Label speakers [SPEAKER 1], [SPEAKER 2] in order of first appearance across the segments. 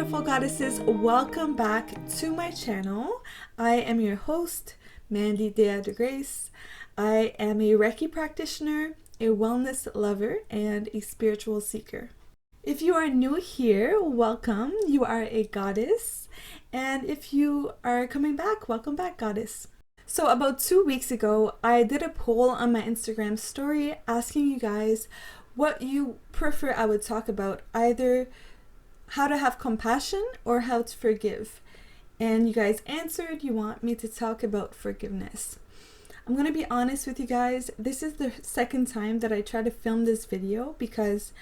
[SPEAKER 1] beautiful goddesses, welcome back to my channel. I am your host, Mandy de Grace. I am a Reiki practitioner, a wellness lover, and a spiritual seeker. If you are new here, welcome. You are a goddess. And if you are coming back, welcome back, goddess. So about 2 weeks ago, I did a poll on my Instagram story asking you guys what you prefer I would talk about, either how to have compassion or how to forgive. And you guys answered you want me to talk about forgiveness. I'm going to be honest with you guys, this is the second time that I try to film this video because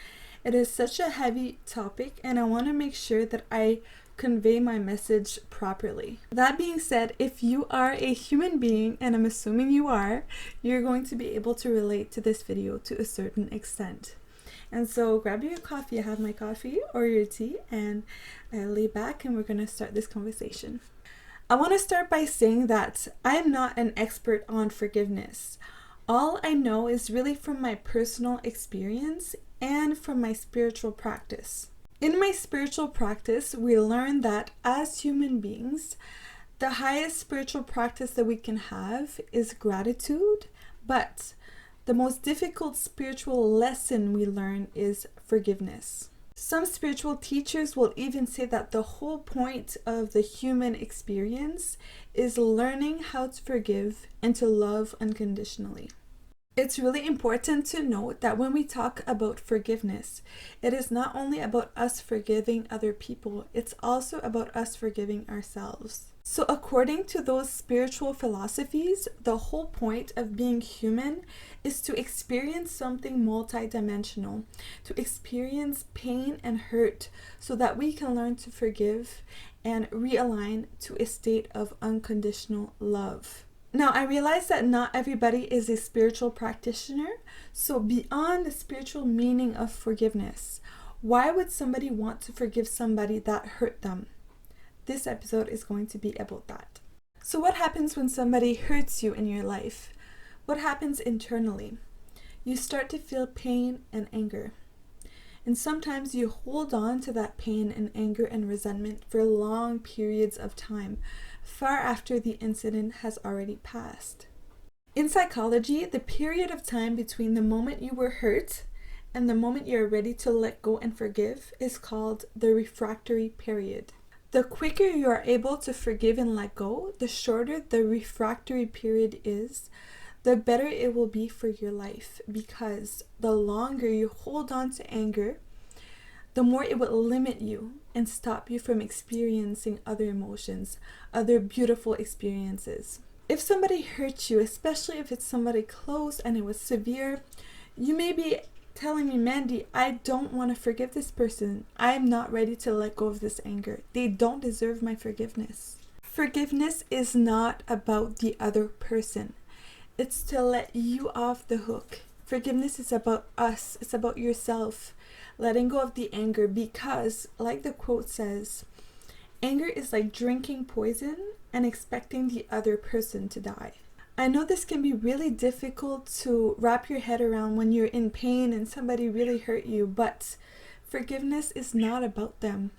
[SPEAKER 1] it is such a heavy topic and I want to make sure that I convey my message properly. That being said, if you are a human being, and I'm assuming you are, you're going to be able to relate to this video to a certain extent. And so grab your coffee, I have my coffee, or your tea, and lay back and we're going to start this conversation. I want to start by saying that I am not an expert on forgiveness. All I know is really from my personal experience and from my spiritual practice. In my spiritual practice, we learn that as human beings, the highest spiritual practice that we can have is gratitude, but the most difficult spiritual lesson we learn is forgiveness. Some spiritual teachers will even say that the whole point of the human experience is learning how to forgive and to love unconditionally. It's really important to note that when we talk about forgiveness, it is not only about us forgiving other people, it's also about us forgiving ourselves. So according to those spiritual philosophies, the whole point of being human is to experience something multidimensional, to experience pain and hurt so that we can learn to forgive and realign to a state of unconditional love. Now, I realize that not everybody is a spiritual practitioner, so beyond the spiritual meaning of forgiveness, why would somebody want to forgive somebody that hurt them? This episode is going to be about that. So what happens when somebody hurts you in your life? What happens internally? You start to feel pain and anger. And sometimes you hold on to that pain and anger and resentment for long periods of time, far after the incident has already passed. In psychology, the period of time between the moment you were hurt and the moment you're ready to let go and forgive is called the refractory period. The quicker you are able to forgive and let go, the shorter the refractory period is, the better it will be for your life, because the longer you hold on to anger, the more it will limit you and stop you from experiencing other emotions, other beautiful experiences. If somebody hurts you, especially if it's somebody close and it was severe, you may be telling me, Mandy, I don't want to forgive this person. I am not ready to let go of this anger. They don't deserve my forgiveness. Forgiveness is not about the other person. It's to let you off the hook. Forgiveness is about us. It's about yourself. Letting go of the anger, because, like the quote says, anger is like drinking poison and expecting the other person to die. I know this can be really difficult to wrap your head around when you're in pain and somebody really hurt you, but forgiveness is not about them.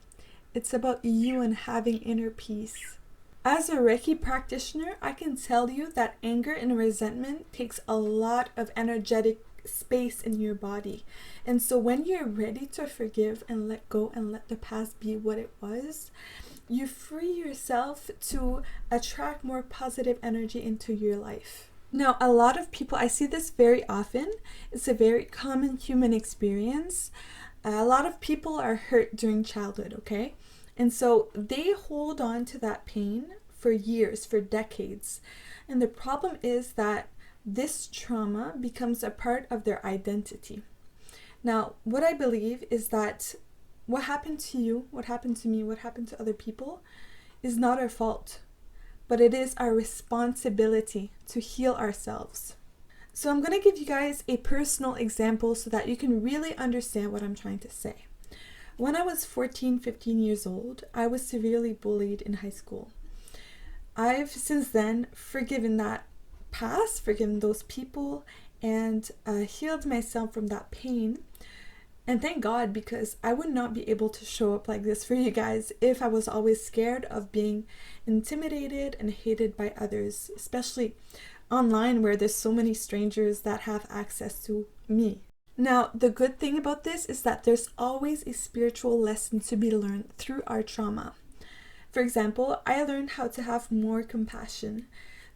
[SPEAKER 1] It's about you and having inner peace. As a Reiki practitioner, I can tell you that anger and resentment takes a lot of energetic space in your body. And so when you're ready to forgive and let go and let the past be what it was, you free yourself to attract more positive energy into your life. Now, a lot of people, I see this very often. It's a very common human experience. A lot of people are hurt during childhood, okay? And so they hold on to that pain for years, for decades. And the problem is that this trauma becomes a part of their identity. Now, what I believe is that what happened to you, what happened to me, what happened to other people is not our fault, but it is our responsibility to heal ourselves. So I'm going to give you guys a personal example so that you can really understand what I'm trying to say. When I was 14, 15 years old, I was severely bullied in high school. I've since then forgiven that past, forgiven those people, and healed myself from that pain. And thank God, because I would not be able to show up like this for you guys if I was always scared of being intimidated and hated by others, especially online where there's so many strangers that have access to me. Now, the good thing about this is that there's always a spiritual lesson to be learned through our trauma. For example, I learned how to have more compassion,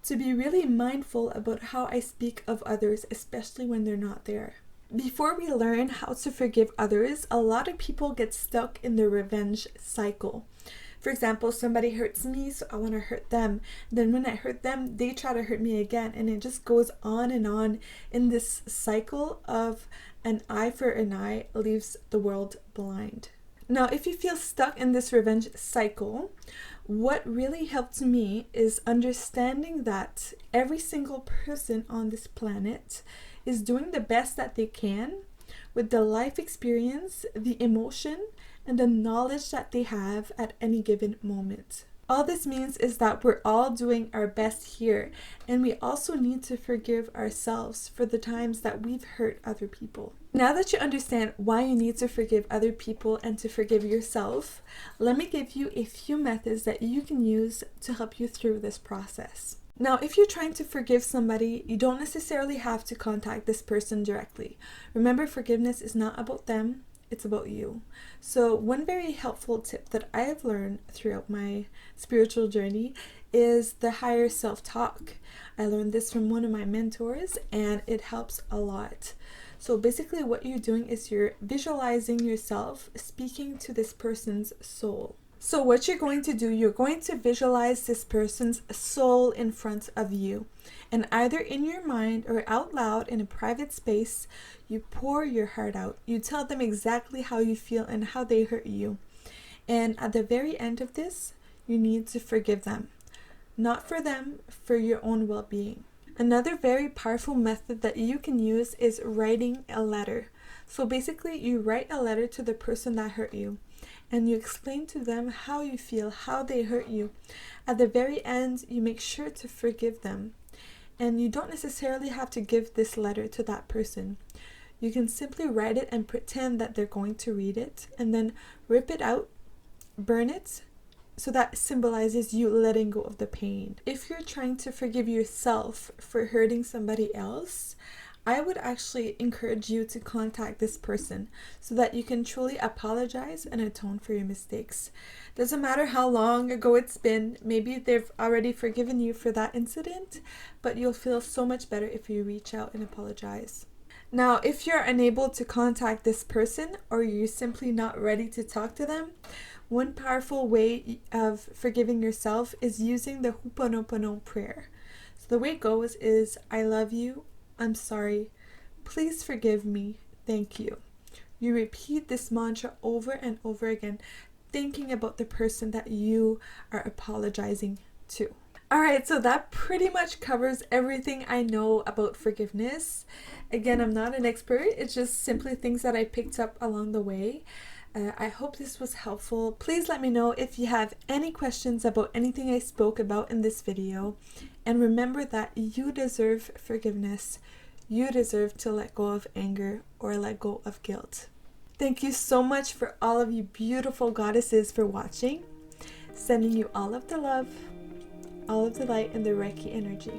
[SPEAKER 1] to be really mindful about how I speak of others, especially when they're not there. Before we learn how to forgive others, a lot of people get stuck in the revenge cycle. For example, somebody hurts me, so I want to hurt them. Then when I hurt them, they try to hurt me again. And it just goes on and on in this cycle of an eye for an eye leaves the world blind. Now, if you feel stuck in this revenge cycle, what really helped me is understanding that every single person on this planet is doing the best that they can with the life experience, the emotion, and the knowledge that they have at any given moment. All this means is that we're all doing our best here, and we also need to forgive ourselves for the times that we've hurt other people. Now that you understand why you need to forgive other people and to forgive yourself, let me give you a few methods that you can use to help you through this process. Now, if you're trying to forgive somebody, you don't necessarily have to contact this person directly. Remember, forgiveness is not about them, it's about you. So one very helpful tip that I have learned throughout my spiritual journey is the higher self-talk. I learned this from one of my mentors, and it helps a lot. So basically what you're doing is you're visualizing yourself speaking to this person's soul. So what you're going to do, you're going to visualize this person's soul in front of you. And either in your mind or out loud in a private space, you pour your heart out. You tell them exactly how you feel and how they hurt you. And at the very end of this, you need to forgive them. Not for them, for your own well-being. Another very powerful method that you can use is writing a letter. So basically, you write a letter to the person that hurt you, and you explain to them how you feel, how they hurt you. At the very end, you make sure to forgive them. And you don't necessarily have to give this letter to that person. You can simply write it and pretend that they're going to read it, and then rip it out, burn it, so that symbolizes you letting go of the pain. If you're trying to forgive yourself for hurting somebody else, I would actually encourage you to contact this person so that you can truly apologize and atone for your mistakes. Doesn't matter how long ago it's been, maybe they've already forgiven you for that incident, but you'll feel so much better if you reach out and apologize. Now, if you're unable to contact this person or you're simply not ready to talk to them, one powerful way of forgiving yourself is using the Ho'oponopono prayer. So the way it goes is, I love you, I'm sorry, please forgive me, thank you. You repeat this mantra over and over again, thinking about the person that you are apologizing to. Alright, so that pretty much covers everything I know about forgiveness. Again, I'm not an expert, it's just simply things that I picked up along the way. I hope this was helpful. Please let me know if you have any questions about anything I spoke about in this video. And remember that you deserve forgiveness. You deserve to let go of anger or let go of guilt. Thank you so much for all of you beautiful goddesses for watching. Sending you all of the love, all of the light, and the Reiki energy.